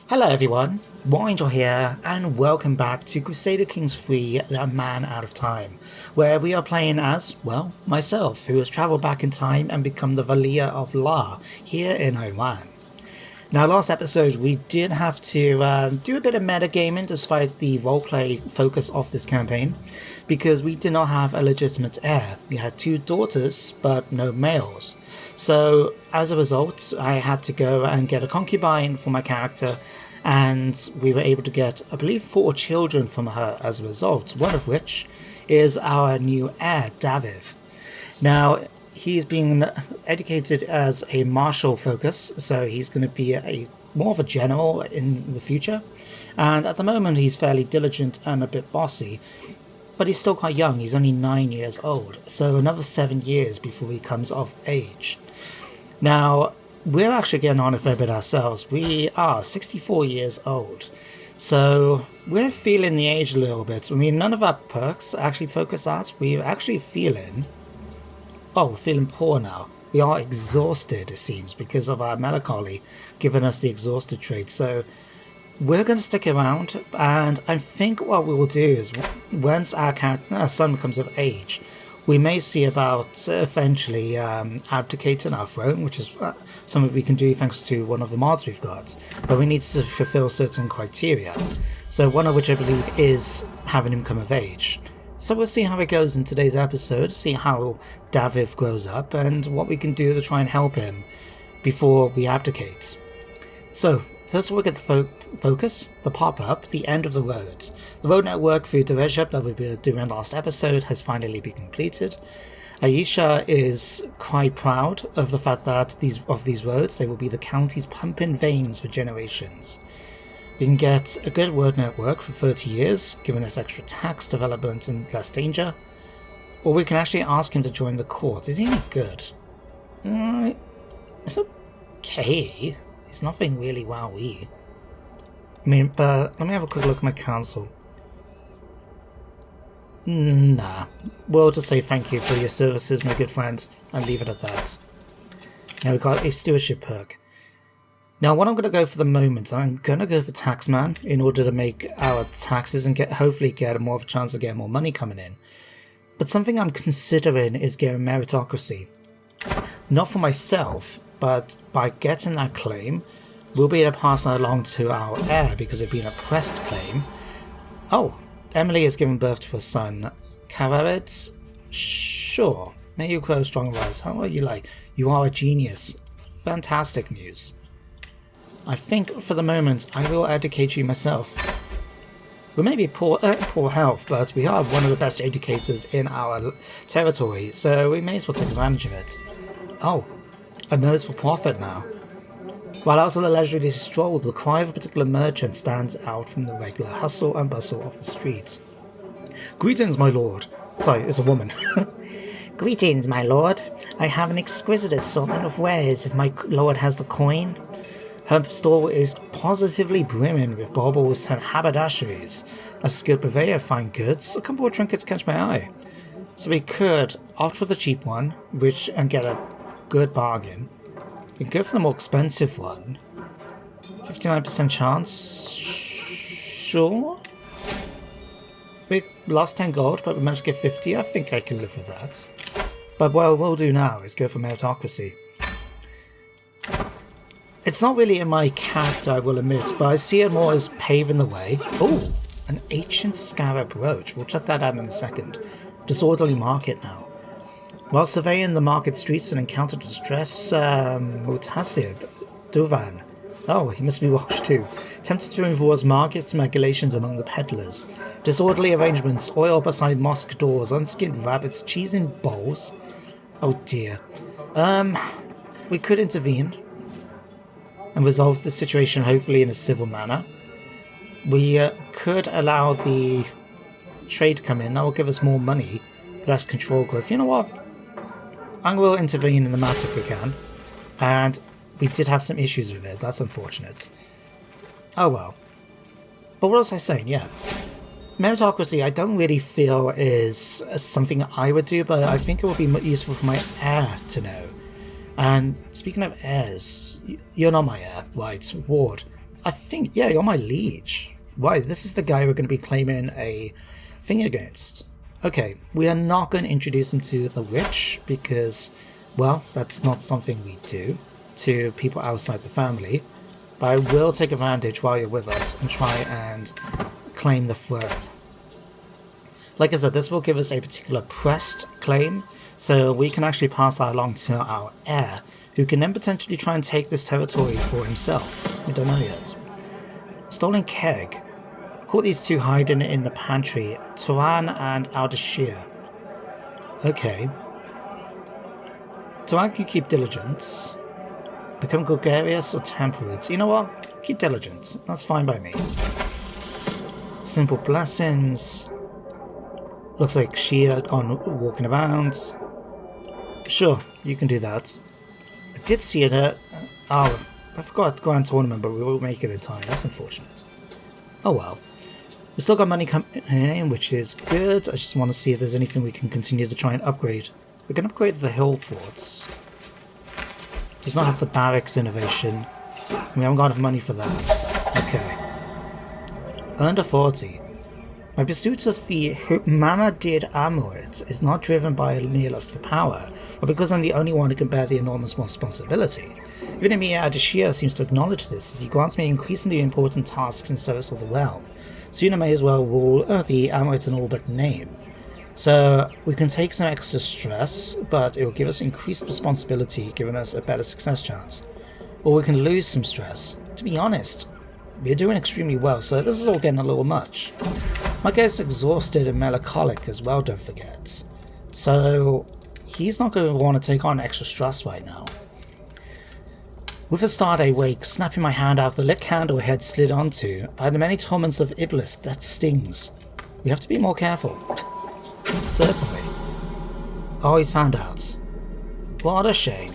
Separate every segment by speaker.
Speaker 1: Hello everyone, Warangel here, and welcome back to Crusader Kings 3, A Man Out of Time, where we are playing as, well, myself, who has travelled back in time and become the Välï of La, here in Oman. Now, last episode we did have to do a bit of metagaming despite the roleplay focus of this campaign, because we did not have a legitimate heir. We had two daughters, but no males. So, as a result, I had to go and get a concubine for my character, and we were able to get, I believe, 4 children from her as a result, one of which is our new heir, Daviv. Now, he's being educated as a martial focus, so he's going to be more of a general in the future, and at the moment he's fairly diligent and a bit bossy, but he's still quite young. He's only 9 years old, so another 7 years before he comes of age. Now, we're actually getting on a fair bit ourselves. We are 64 years old, so we're feeling the age a little bit. I mean, none of our perks actually focus that. We're actually feeling... oh, we're feeling poor now. We are exhausted, it seems, because of our melancholy giving us the exhausted trait. So we're going to stick around, and I think what we will do is once our son becomes of age, we may see about eventually abdicating our throne, which is something we can do thanks to one of the mods we've got. But we need to fulfill certain criteria. So one of which I believe is having him come of age. So we'll see how it goes in today's episode, see how Daviv grows up, and what we can do to try and help him before we abdicate. So, first we'll get the focus, the pop-up, the end of the roads. The road network through Dereshab that we were doing last episode has finally been completed. Aisha is quite proud of the fact that these roads, they will be the county's pumping veins for generations. We can get a good road network for 30 years, giving us extra tax, development, and less danger. Or we can actually ask him to join the court. Is he any good? It's okay. It's nothing really wowee. I mean, but let me have a quick look at my council. Nah. We'll just say thank you for your services, my good friend, and leave it at that. Now we've got a stewardship perk. Now, what I'm going to go for the moment, I'm going to go for Taxman in order to make our taxes and hopefully get more of a chance to get more money coming in. But something I'm considering is getting meritocracy. Not for myself, but by getting that claim, we'll be able to pass that along to our heir because it'd be an oppressed claim. Oh, Emily has given birth to a son. Karavetz? Sure. May you grow strong, rise. How are you like? You are a genius. Fantastic news. I think for the moment I will educate you myself. We may be poor health, but we are one of the best educators in our territory, so we may as well take advantage of it. Oh, a nose for profit now. While out on a leisurely stroll, the cry of a particular merchant stands out from the regular hustle and bustle of the street. Greetings, my lord. Sorry, it's a woman. Greetings, my lord. I have an exquisite assortment of wares if my lord has the coin. Her store is positively brimming with baubles and haberdasheries. A skilled purveyor of fine goods, a couple of trinkets catch my eye. So we could opt for the cheap one, and get a good bargain. We can go for the more expensive one. 59% chance? Sure. We lost 10 gold, but we managed to get 50. I think I can live with that. But what we'll do now is go for meritocracy. It's not really in my character, I will admit, but I see it more as paving the way. Oh, an ancient scarab brooch. We'll check that out in a second. Disorderly market now. While surveying the market streets and encountered distress, Mutasib, Duvan. Oh, he must be washed too. Tempted to enforce market regulations among the peddlers. Disorderly arrangements, oil beside mosque doors, unskinned rabbits, cheese in bowls. Oh dear. We could intervene and resolve the situation hopefully in a civil manner. We could allow the trade to come in. That will give us more money, less control growth. You know what? I will intervene in the matter if we can. And we did have some issues with it. That's unfortunate. Oh well. But what was I saying? Yeah. Meritocracy I don't really feel is something I would do, but I think it would be useful for my heir to know. And speaking of heirs, you're not my heir, right? Ward. I think, yeah, you're my liege. Right, this is the guy we're going to be claiming a thing against. Okay, we are not going to introduce him to the witch because, well, that's not something we do to people outside the family. But I will take advantage while you're with us and try and claim the throne. Like I said, this will give us a particular pressed claim, so we can actually pass that along to our heir, who can then potentially try and take this territory for himself. We don't know yet. Stolen keg. Caught these two hiding in the pantry, Turan and Aldashir. Okay. Turan can keep diligence. Become gregarious or temperate. You know what? Keep diligent. That's fine by me. Simple blessings. Looks like she had gone walking around. Sure, you can do that. I did see it. Oh, I forgot to go on tournament, but we won't make it in time. That's unfortunate. Oh well. We've still got money coming in, which is good. I just want to see if there's anything we can continue to try and upgrade. We can upgrade the hill forts. Does not have the barracks innovation. We haven't got enough money for that. Okay. Earned a 40. My pursuit of the Mamadid amulet is not driven by a mere lust for power, but because I'm the only one who can bear the enormous responsibility. Even Emir Adashir seems to acknowledge this, as he grants me increasingly important tasks in service of the realm. Soon I may as well rule the amulet in all but name. So we can take some extra stress, but it will give us increased responsibility, giving us a better success chance. Or we can lose some stress. To be honest, we're doing extremely well, so this is all getting a little much. My guy's exhausted and melancholic as well, don't forget. So he's not going to want to take on extra stress right now. With a start I wake, snapping my hand out of the lit candle I had slid onto. By the many torments of Iblis, that stings. We have to be more careful. Certainly. Oh, he's found out. What a shame.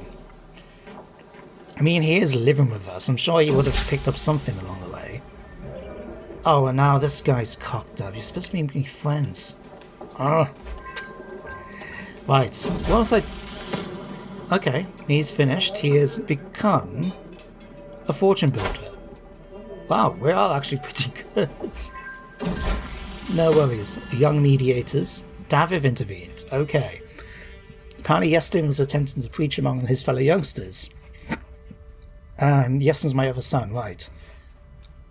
Speaker 1: I mean, he is living with us. I'm sure he would have picked up something along the way. Oh, and now this guy's cocked up. You're supposed to be friends. Oh. Right. What was I... Okay, he's finished. He has become a fortune builder. Wow, we are actually pretty good. No worries. Young mediators. Daviv intervened. Okay. Apparently Yestin was attempting to preach among his fellow youngsters. And Yestin's my other son, right.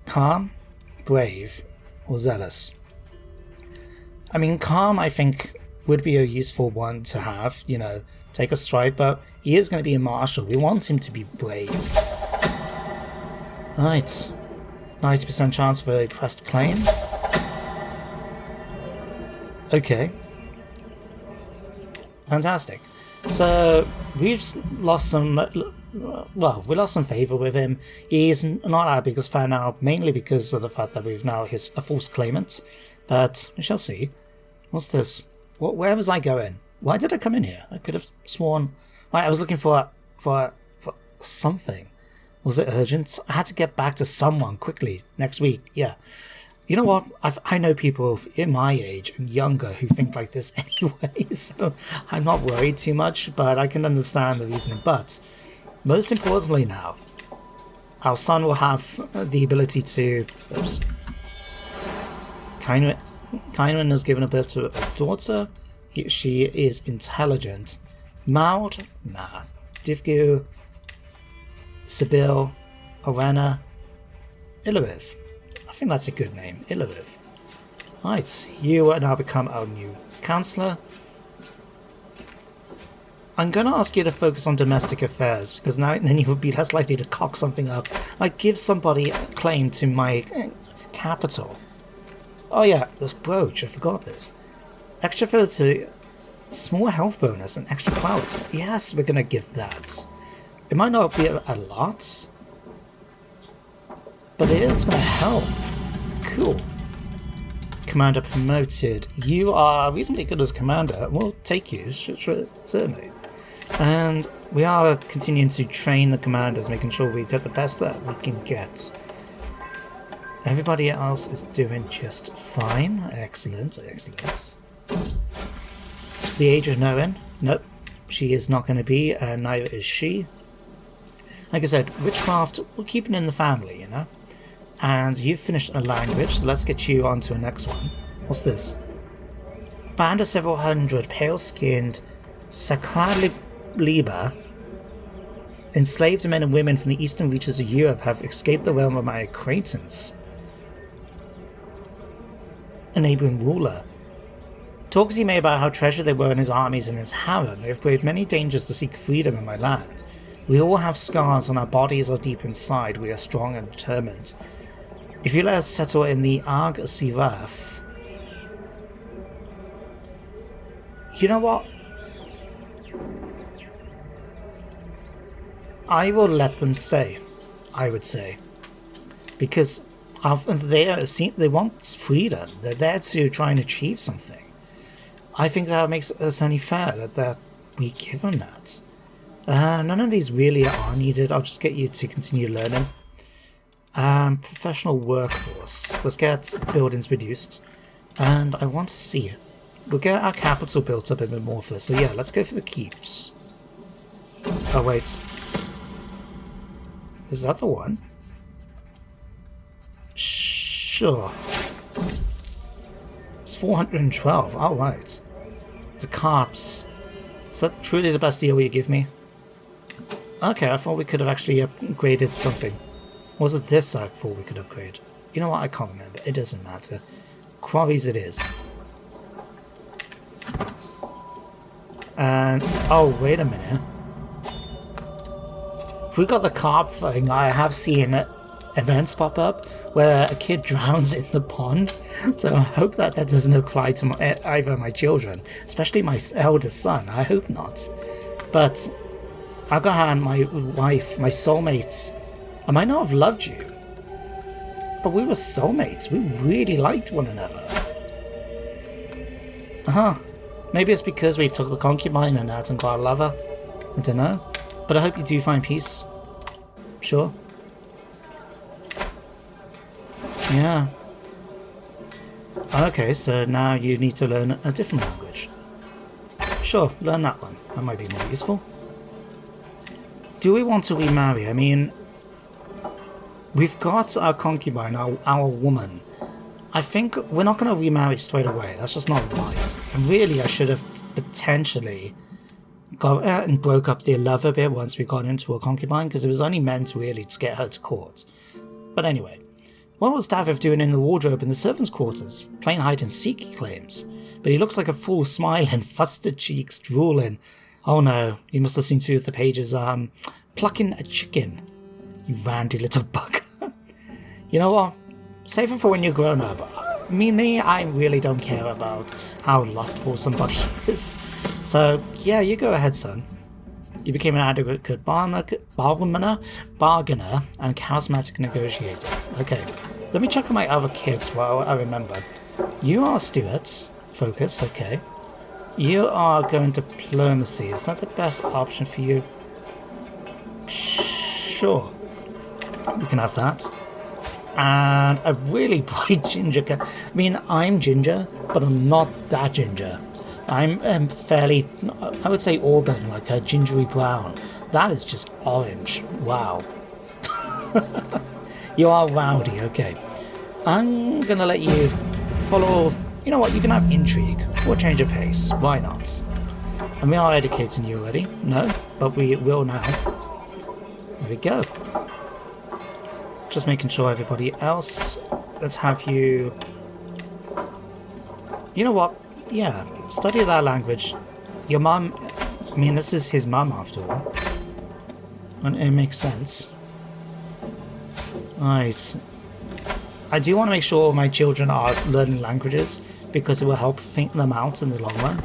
Speaker 1: Calm, brave, or zealous. I mean, calm, I think, would be a useful one to have, you know, take a stride, but he is going to be a marshal. We want him to be brave. Right. 90% chance for a pressed claim. Okay. Fantastic. So, we've lost some... Well, we lost some favour with him. He's not our biggest fan now, mainly because of the fact that we've now a false claimant. But we shall see. What's this? Where was I going? Why did I come in here? I could have sworn... I was looking for something. Was it urgent? I had to get back to someone quickly next week. Yeah. You know what? I know people in my age and younger who think like this anyway, so I'm not worried too much, but I can understand the reasoning. But most importantly now, our son will have the ability to... Oops. Kainwin has given birth to a daughter. She is intelligent. Maud? Nah. Divgu, Sibyl, Orana, Ilariv. I think that's a good name, Ilariv. Right, you are now become our new councillor. I'm going to ask you to focus on domestic affairs, because now then you would be less likely to cock something up. Like give somebody a claim to my capital. Oh yeah, this brooch, I forgot this. Extra fertility, small health bonus, and extra flowers. Yes, we're going to give that. It might not be a lot, but it is going to help. Cool. Commander promoted. You are reasonably good as commander. We'll take you, certainly. And we are continuing to train the commanders, making sure we get the best that we can get. Everybody else is doing just fine. Excellent, excellent. The age of Noen? Nope. She is not going to be, neither is she. Like I said, witchcraft, we're keeping in the family, you know? And you've finished a language, so let's get you on to the next one. What's this? Band of several hundred pale-skinned Sakaliba enslaved men and women from the eastern reaches of Europe have escaped the realm of my acquaintance. A neighbouring ruler. Talks he made about how treasured they were in his armies and his harem. They have braved many dangers to seek freedom in my land. We all have scars on our bodies or deep inside. We are strong and determined. If you let us settle in the Arg Siraf... You know what? I will let them stay, I would say. Because they want freedom. They're there to try and achieve something. I think that makes it only fair that we give them that. None of these really are needed. I'll just get you to continue learning. Professional workforce. Let's get buildings produced. And I want to see it. We'll get our capital built up a bit more first. So yeah, let's go for the keeps. Oh wait. Is that the one? Sure. It's 412. Oh, right. The carps. Is that truly the best deal you give me? Okay, I thought we could have actually upgraded something. Was it this I thought we could upgrade? You know what? I can't remember. It doesn't matter. Quarries it is. And... oh, wait a minute. If we got the carp thing, I have seen events pop up where a kid drowns in the pond. So I hope that doesn't apply to either my children, especially my eldest son. I hope not. But Agahan, my wife, my soulmate, I might not have loved you, but we were soulmates. We really liked one another. Maybe it's because we took the concubine and out and got a lover. I don't know. But I hope you do find peace. Sure. Yeah. Okay, so now you need to learn a different language. Sure, learn that one. That might be more useful. Do we want to remarry? I mean, we've got our concubine, our woman. I think we're not going to remarry straight away. That's just not wise. And really, I should have potentially got and broke up the lover bit once we got into a concubine, because it was only meant really to get her to court. But anyway, what was Daviv doing in the wardrobe in the servants' quarters? Playing hide and seek, he claims. But he looks like a fool, smiling, flustered cheeks, drooling. Oh no, you must have seen two of the pages. Plucking a chicken. You randy little bug. You know what? Save it for when you're grown up. Me, I really don't care about how lustful somebody is. So, yeah, you go ahead, son. You became an adequate bargainer, and charismatic negotiator. Okay, let me check on my other kids while I remember. You are Stuart, focused, okay. You are going diplomacy. Is that the best option for you? Sure. We can have that. And a really bright ginger. I mean, I'm ginger, but I'm not that ginger. I'm fairly, I would say auburn, like a gingery brown. That is just orange. Wow. You are rowdy, okay. I'm gonna let you follow. You know what, you can have intrigue or change of pace. Why not? And we are educating you already. No, but we will now. There we go. Just making sure everybody else. Let's have you. You know what? Yeah, study that language. Your mum. I mean, this is his mum after all. And it makes sense. Right. I do want to make sure my children are learning languages because it will help think them out in the long run.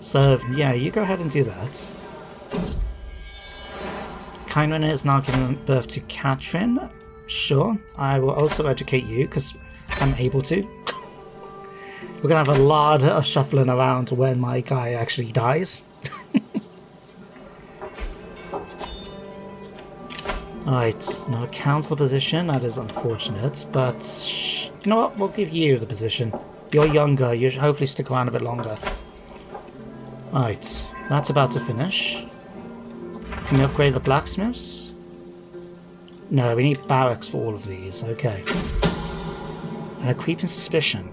Speaker 1: So, yeah, you go ahead and do that. Kyron is now giving birth to Katrin. Sure, I will also educate you because I'm able to. We're going to have a lot of shuffling around when my guy actually dies. Right, no council position, that is unfortunate, but you know what, we'll give you the position. You're younger, you should hopefully stick around a bit longer. Right, that's about to finish. Can we upgrade the blacksmiths? No, we need barracks for all of these. Okay. And a creeping suspicion.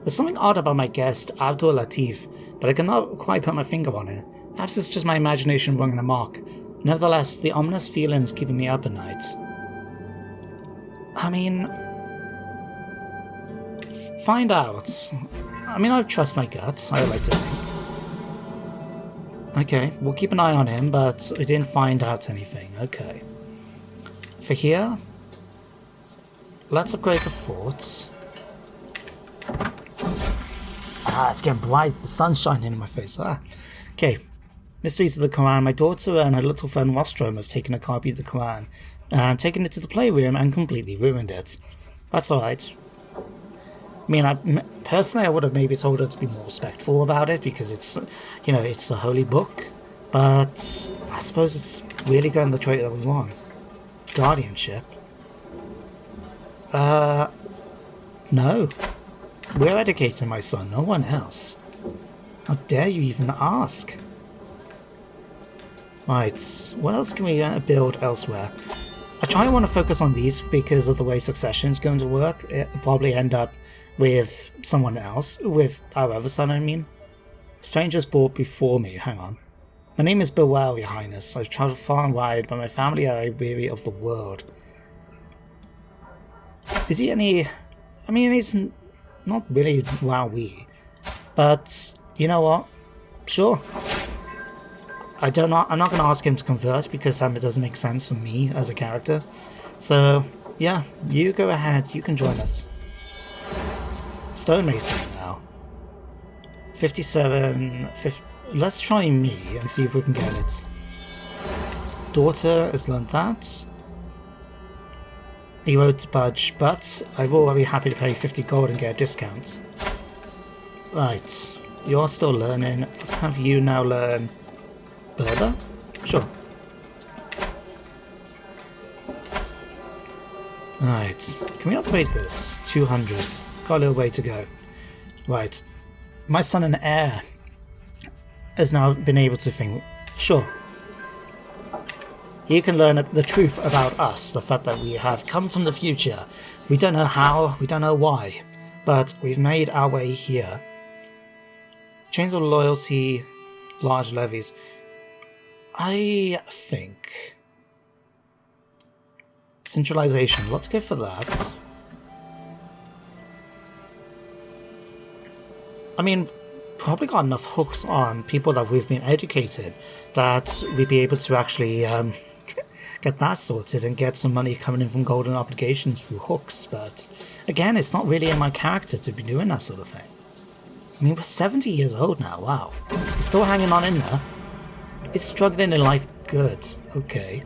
Speaker 1: There's something odd about my guest, Abdul Latif, but I cannot quite put my finger on it. Perhaps it's just my imagination running amok. Nevertheless, the ominous feeling is keeping me up at night. I mean... find out. I mean, I trust my gut, I like to think. Okay, we'll keep an eye on him, but we didn't find out anything. Okay. For here, let's upgrade the forts. Ah, it's getting bright. The sun's shining in my face. Ah. Okay. Mysteries of the Quran. My daughter and her little friend Rostrom have taken a copy of the Quran and taken it to the playroom and completely ruined it. That's alright. I mean, personally, I would have maybe told her to be more respectful about it because it's, you know, it's a holy book. But I suppose it's really going the trait that we want. Guardianship. No. We're educating my son, no one else. How dare you even ask? Right, what else can we build elsewhere? I try and want to focus on these because of the way succession is going to work. It'll probably end up with someone else, with our other son, I mean. Strangers brought before me, hang on. My name is Välï, Your Highness. I've travelled far and wide, but my family are weary of the world. Is he any... I mean, he's not really wowie. But, you know what? Sure. I'm not going to ask him to convert because that doesn't make sense for me as a character. So, yeah, you go ahead. You can join us. Stonemasons now. 57... 50, let's try me and see if we can get it. Daughter has learned that. He won't budge, but I will be happy to pay 50 gold and get a discount. Right, you're still learning. Let's have you now learn Berber? Sure. Right, can we upgrade this? 200. Got a little way to go. Right, my son and heir has now been able to think, sure. He can learn the truth about us, the fact that we have come from the future. We don't know how, we don't know why, but we've made our way here. Chains of loyalty, large levies. I think... centralization, let's go for that. I mean, probably got enough hooks on people that we've been educated that we'd be able to actually get that sorted and get some money coming in from golden obligations through hooks, but again, it's not really in my character to be doing that sort of thing. I mean, we're 70 years old now, wow. We're still hanging on in there. It's struggling in life, good, okay.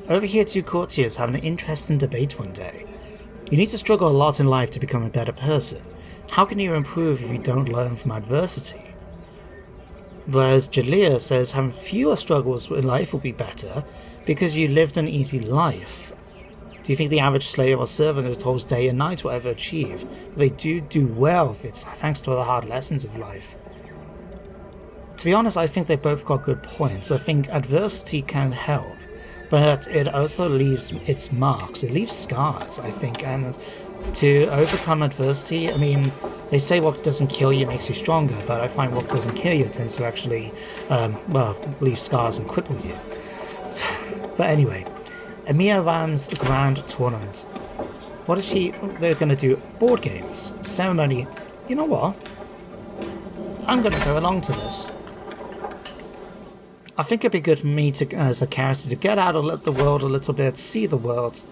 Speaker 1: Over here, two courtiers having an interesting debate one day. You need to struggle a lot in life to become a better person. How can you improve if you don't learn from adversity? Whereas Jalea says having fewer struggles in life will be better because you lived an easy life. Do you think the average slave or servant who toils day and night will ever achieve? They do well if it's thanks to the hard lessons of life. To be honest, I think they both got good points. I think adversity can help, but it also leaves its marks. It leaves scars, I think, and to overcome adversity, I mean, they say what doesn't kill you makes you stronger, but I find what doesn't kill you tends to actually, well, leave scars and cripple you. But anyway, Emir Ram's Grand Tournament. What is they're going to do? Board games, ceremony. You know what? I'm going to go along to this. I think it'd be good for me to, as a character, to get out of the world a little bit, see the world.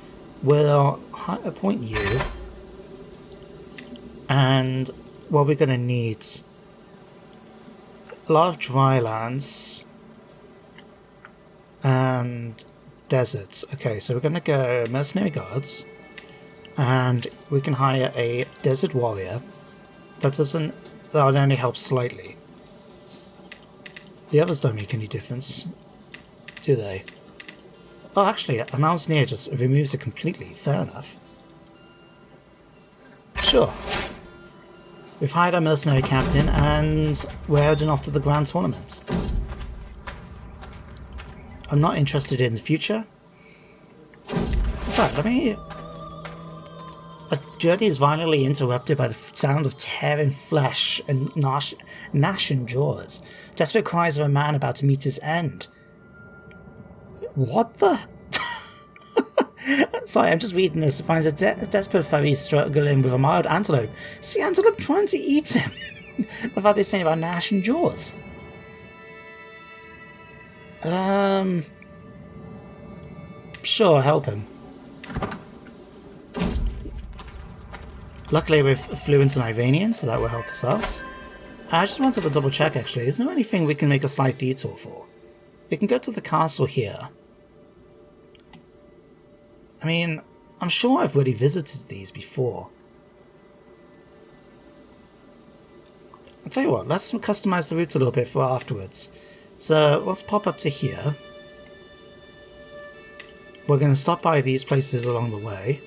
Speaker 1: We'll appoint you, and what we're going to need a lot of dry lands and deserts. Okay, so we're going to go mercenary guards, and we can hire a desert warrior. That only helps slightly. The others don't make any difference, do they? Oh, actually, a mountaineer just removes it completely. Fair enough. Sure. We've hired a mercenary captain, and we're heading off to the Grand Tournament. I'm not interested in the future. fact, let me... A journey is violently interrupted by the sound of tearing flesh and gnashing jaws. Desperate cries of a man about to meet his end. What the... Sorry, I'm just reading this. It finds a desperate furry struggling with a mild antelope. Is the antelope trying to eat him? The fact they're saying about gnashing jaws. Sure, help him. Luckily we're fluent in Iranian, so that will help us out. I just wanted to double check actually, is there anything we can make a slight detour for? We can go to the castle here. I mean, I'm sure I've already visited these before. I'll tell you what, let's customize the route a little bit for afterwards. So let's pop up to here. We're going to stop by these places along the way.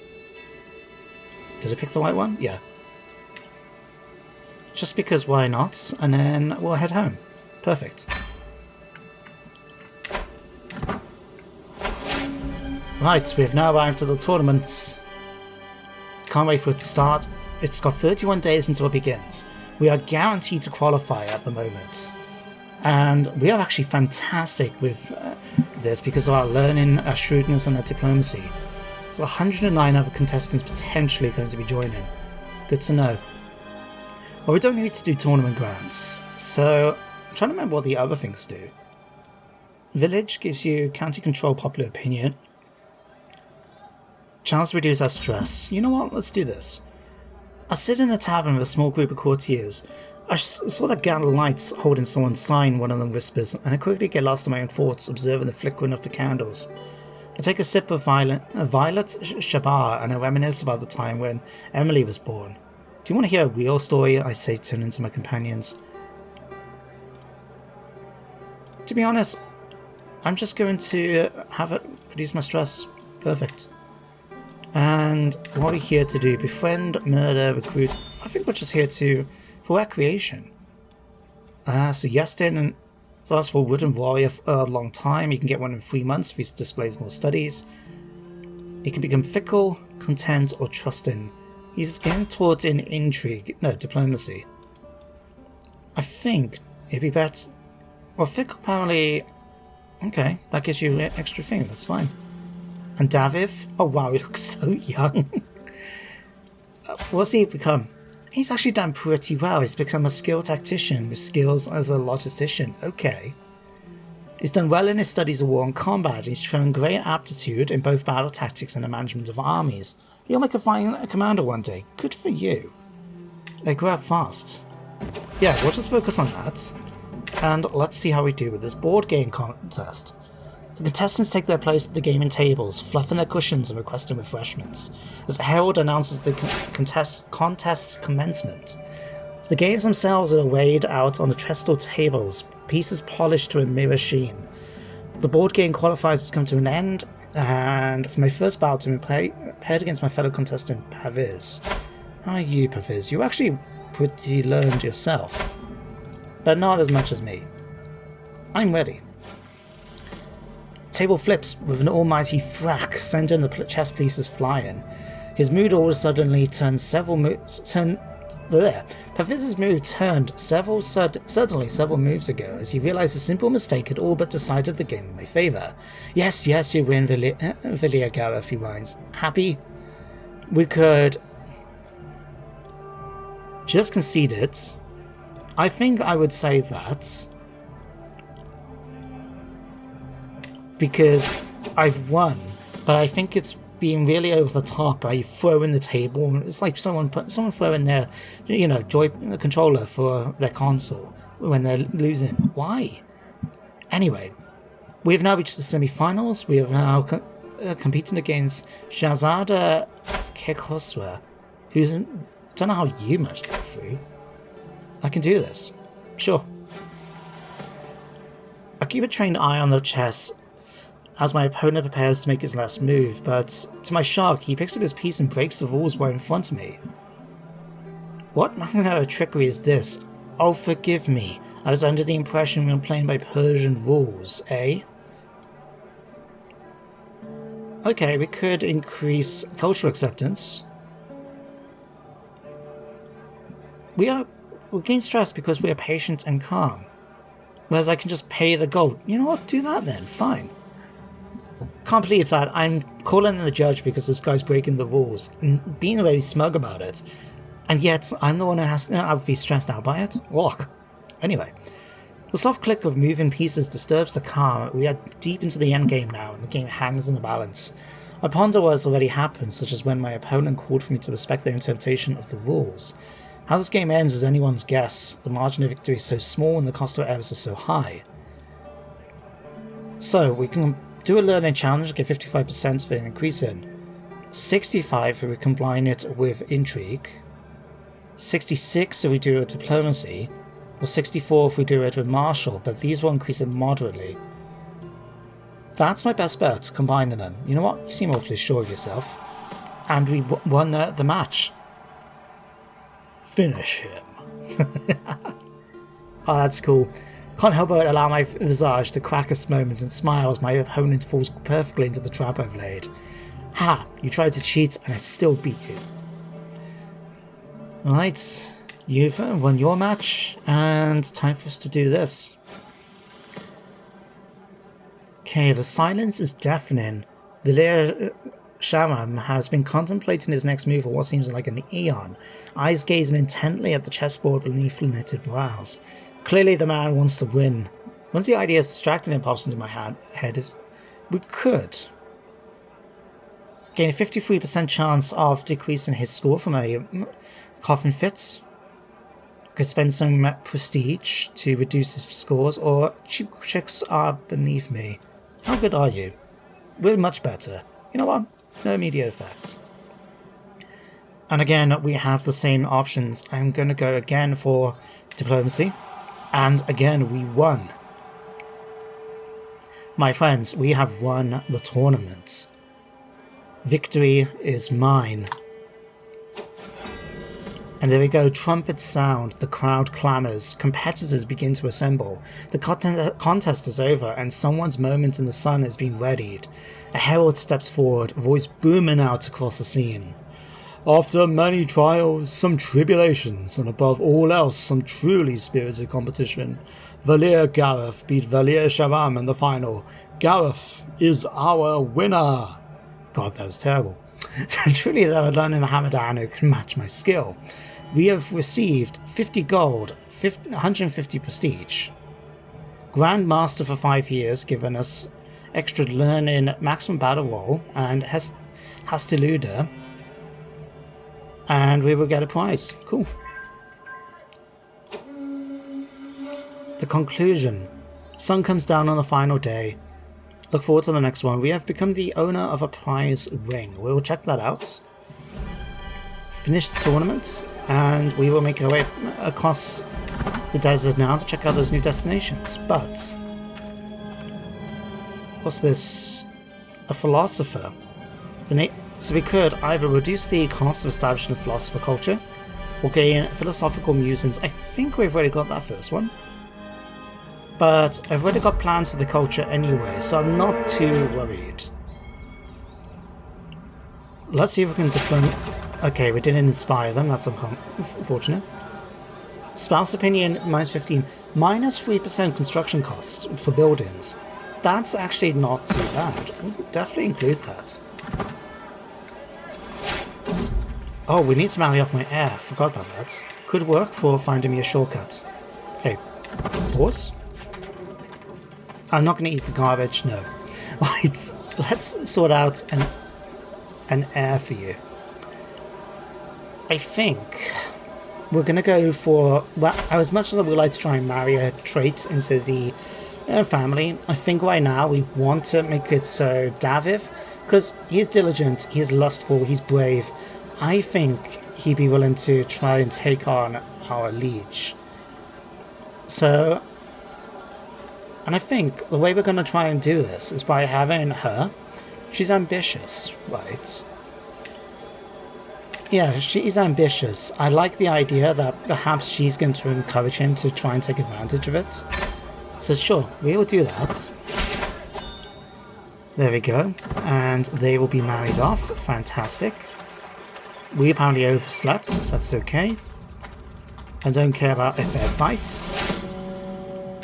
Speaker 1: Did I pick the right one? Yeah. Just because why not? And then we'll head home. Perfect. Right, we've now arrived at the tournament. Can't wait for it to start. It's got 31 days until it begins. We are guaranteed to qualify at the moment. And we are actually fantastic with this because of our learning, our shrewdness and our diplomacy. So 109 other contestants potentially going to be joining. Good to know. Well, we don't need to do tournament grounds, so I'm trying to remember what the other things do. Village gives you county control popular opinion. Chance to reduce our stress. You know what? Let's do this. I sit in a tavern with a small group of courtiers. I saw that gal of lights holding someone's sign, one of them whispers, and I quickly get lost in my own thoughts, observing the flickering of the candles. I take a sip of violet shabar and I reminisce about the time when Emily was born. Do you want to hear a real story? I say, turning to my companions. To be honest, I'm just going to have it reduce my stress. Perfect. And what are we here to do? Befriend, murder, recruit. I think we're just here for recreation. So Yestin has asked for a wooden warrior for a long time. He can get one in 3 months if he displays more studies. He can become fickle, content, or trusting. He's getting towards in intrigue, no, diplomacy. I think it'd be better. Well, fickle apparently. Okay, that gives you an extra thing. That's fine. And Daviv? Oh wow, he looks so young. What's he become? He's actually done pretty well. He's become a skilled tactician with skills as a logistician. Okay. He's done well in his studies of war and combat. He's shown great aptitude in both battle tactics and the management of armies. He'll make a fine commander one day. Good for you. They grow up fast. Yeah, we'll just focus on that. And let's see how we do with this board game contest. The contestants take their place at the gaming tables, fluffing their cushions and requesting refreshments, as the herald announces the contest's commencement. The games themselves are weighed out on the trestle tables, pieces polished to a mirror sheen. The board game qualifiers has come to an end, and for my first bout to be paired against my fellow contestant, Paviz. How are you, Paviz? You're actually pretty learned yourself, but not as much as me. I'm ready. Table flips with an almighty thwack, sending the chess pieces flying. His mood all suddenly turned several moves. Paviz's mood turned suddenly several moves ago, as he realized a simple mistake had all but decided the game in my favor. Yes, you win, Välï, Gareth, he whines. Happy? We could just concede it. I think I would say that. Because I've won, but I think it's being really over the top by throwing the table. It's like someone throwing their, joy controller for their console when they're losing. Why? Anyway, we have now reached the semi-finals. We have now competing against Shahzada Kekhosra, who's I don't know how you managed to get through. I can do this. Sure. I keep a trained eye on the chess as my opponent prepares to make his last move, but to my shock, he picks up his piece and breaks the rules right in front of me. What manner of trickery is this? Oh, forgive me. I was under the impression we were playing by Persian rules, eh? Okay, we could increase cultural acceptance. We gain stress because we are patient and calm. Whereas I can just pay the gold. You know what? Do that then. Fine. Can't believe that I'm calling in the judge because this guy's breaking the rules and being very smug about it. And yet, I'm the one who has to... I would be stressed out by it. Walk. Anyway. The soft click of moving pieces disturbs the calm. We are deep into the endgame now, and the game hangs in the balance. I ponder what has already happened, such as when my opponent called for me to respect their interpretation of the rules. How this game ends is anyone's guess. The margin of victory is so small and the cost of errors is so high. So, we can do a learning challenge, get 55% for an increase in. 65 if we combine it with intrigue. 66 if we do a diplomacy. Or 64 if we do it with martial, but these will increase it moderately. That's my best bet, combining them. You know what? You seem awfully sure of yourself. And we won the match. Finish him. Oh, that's cool. Can't help but allow my visage to crack a moment and smile as my opponent falls perfectly into the trap I've laid. Ha! You tried to cheat and I still beat you. Alright. You've won your match, and time for us to do this. Okay, the silence is deafening. Välï Sharam has been contemplating his next move for what seems like an eon, eyes gazing intently at the chessboard beneath knitted brows. Clearly the man wants to win. Once the idea is distracting and pops into my head is, we could gain a 53% chance of decreasing his score from a coffin fit. Could spend some prestige to reduce his scores, or cheap chicks are beneath me. How good are you? We're much better. You know what? No immediate effects. And again, we have the same options. I'm going to go again for diplomacy. And again, we won. My friends, we have won the tournament. Victory is mine. And there we go, trumpets sound, the crowd clamours, competitors begin to assemble. The contest is over, and someone's moment in the sun has been readied. A herald steps forward, a voice booming out across the scene. After many trials, some tribulations, and above all else, some truly spirited competition, Välï Gareth beat Välï Sharam in the final. Gareth is our winner! God, that was terrible. Truly, there are none in Hamadan who can match my skill. We have received 50 gold, 150 prestige. Grand Master for 5 years, given us extra learning, maximum battle roll, and Hastiluda. And we will get a prize. Cool. The conclusion. Sun comes down on the final day. Look forward to the next one. We have become the owner of a prize ring. We will check that out. Finish the tournament, and we will make our way across the desert now to check out those new destinations. But what's this? A philosopher. So we could either reduce the cost of establishing a philosopher culture, or gain philosophical musings. I think we've already got that first one. But I've already got plans for the culture anyway, so I'm not too worried. Let's see if we can deploy... Okay, we didn't inspire them, that's unfortunate. Spouse opinion, minus 15. Minus 3% construction costs for buildings. That's actually not too bad. We'll definitely include that. Oh, we need to marry off my heir. Forgot about that. Could work for finding me a shortcut. Okay, pause. I'm not going to eat the garbage, no. Right, let's sort out an heir for you. I think we're going to go for, well, as much as I would like to try and marry a trait into the family, I think right now we want to make it so Daviv, because he's diligent, he's lustful, he's brave. I think he'd be willing to try and take on our liege. So... And I think the way we're going to try and do this is by having her. She's ambitious, right? Yeah, she's ambitious. I like the idea that perhaps she's going to encourage him to try and take advantage of it. So sure, we will do that. There we go. And they will be married off. Fantastic. We apparently overslept. That's okay. I don't care about if they're fights.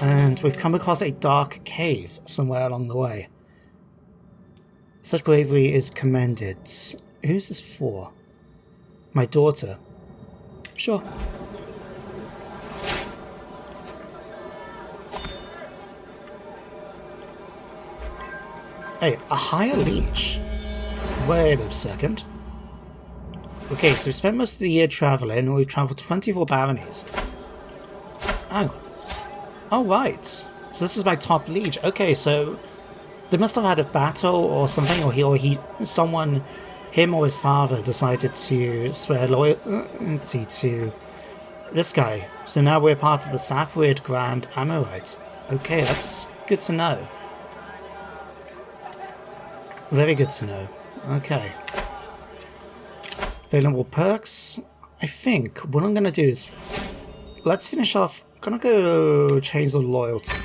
Speaker 1: And we've come across a dark cave somewhere along the way. Such bravery is commended. Who's this for? My daughter. Sure. Hey, a higher leech? Wait a second. Okay, so we spent most of the year traveling, and we've traveled 24 baronies. Hang on. Oh, right. So this is my top liege. Okay, so they must have had a battle or something, or someone, him or his father, decided to swear loyalty to this guy. So now we're part of the Safford Grand Amorite. Okay, that's good to know. Very good to know. Okay. Available perks. I think what I'm going to do is, let's finish off. I'm going to go change the loyalty.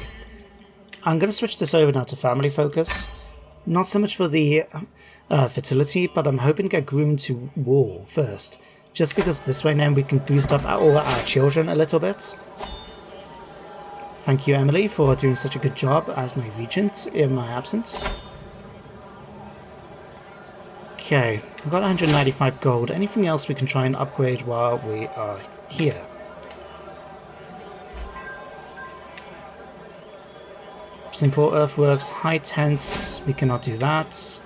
Speaker 1: I'm going to switch this over now to family focus. Not so much for the fertility, but I'm hoping to get groomed to war first. Just because this way then we can boost up all our children a little bit. Thank you, Emily, for doing such a good job as my regent in my absence. Okay, we've got 195 gold. Anything else we can try and upgrade while we are here? Simple earthworks, high tents, we cannot do that.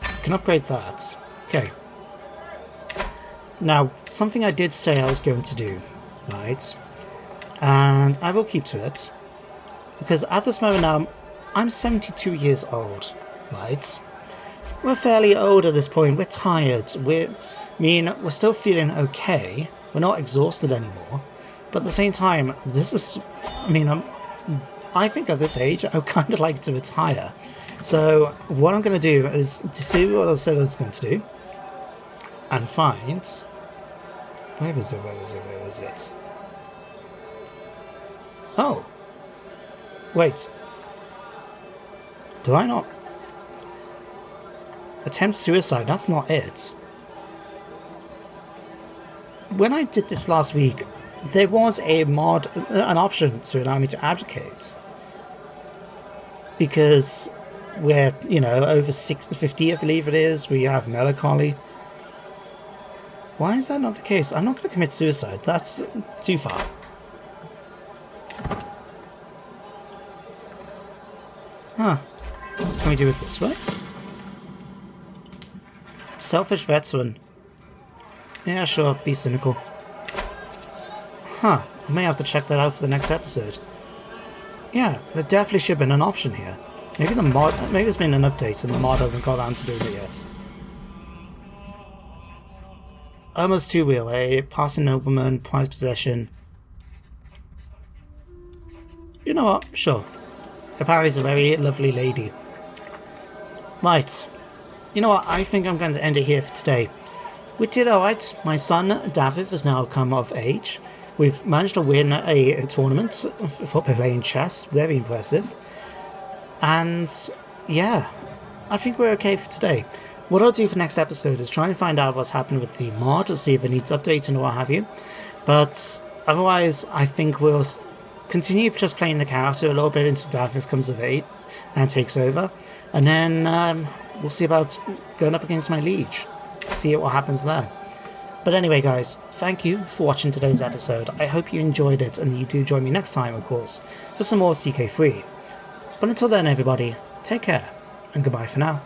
Speaker 1: We can upgrade that. Okay. Now, something I did say I was going to do, right? And I will keep to it. Because at this moment now, I'm 72 years old, right? We're fairly old at this point. We're tired. We're still feeling okay. We're not exhausted anymore. But at the same time, this is... I think at this age, I would kind of like to retire. So what I'm going to do is to see what I said I was going to do. And find... Where is it? Oh. Wait. Do I not... Attempt suicide, that's not it. When I did this last week, there was an option to allow me to abdicate. Because we're, over 50, I believe it is, we have melancholy. Why is that not the case? I'm not going to commit suicide, that's too far. Huh. Can we do it this way? Selfish veteran. Yeah, sure, be cynical. Huh, I may have to check that out for the next episode. Yeah, there definitely should have been an option here. Maybe there's been an update and the mod hasn't got around to doing it yet. Almost two-wheel, a passing nobleman, prized possession. You know what? Sure. Apparently it's a very lovely lady. Right. You know what? I think I'm going to end it here for today. We did alright. My son, David, has now come of age. We've managed to win a tournament for playing chess. Very impressive. And, yeah. I think we're okay for today. What I'll do for next episode is try and find out what's happened with the mod, to see if it needs updating or what have you. But, otherwise, I think we'll continue just playing the character a little bit until David comes of age and takes over. And then, we'll see about going up against my liege. See what happens there. But anyway, guys, thank you for watching today's episode. I hope you enjoyed it, and you do join me next time, of course, for some more CK3. But until then, everybody, take care, and goodbye for now.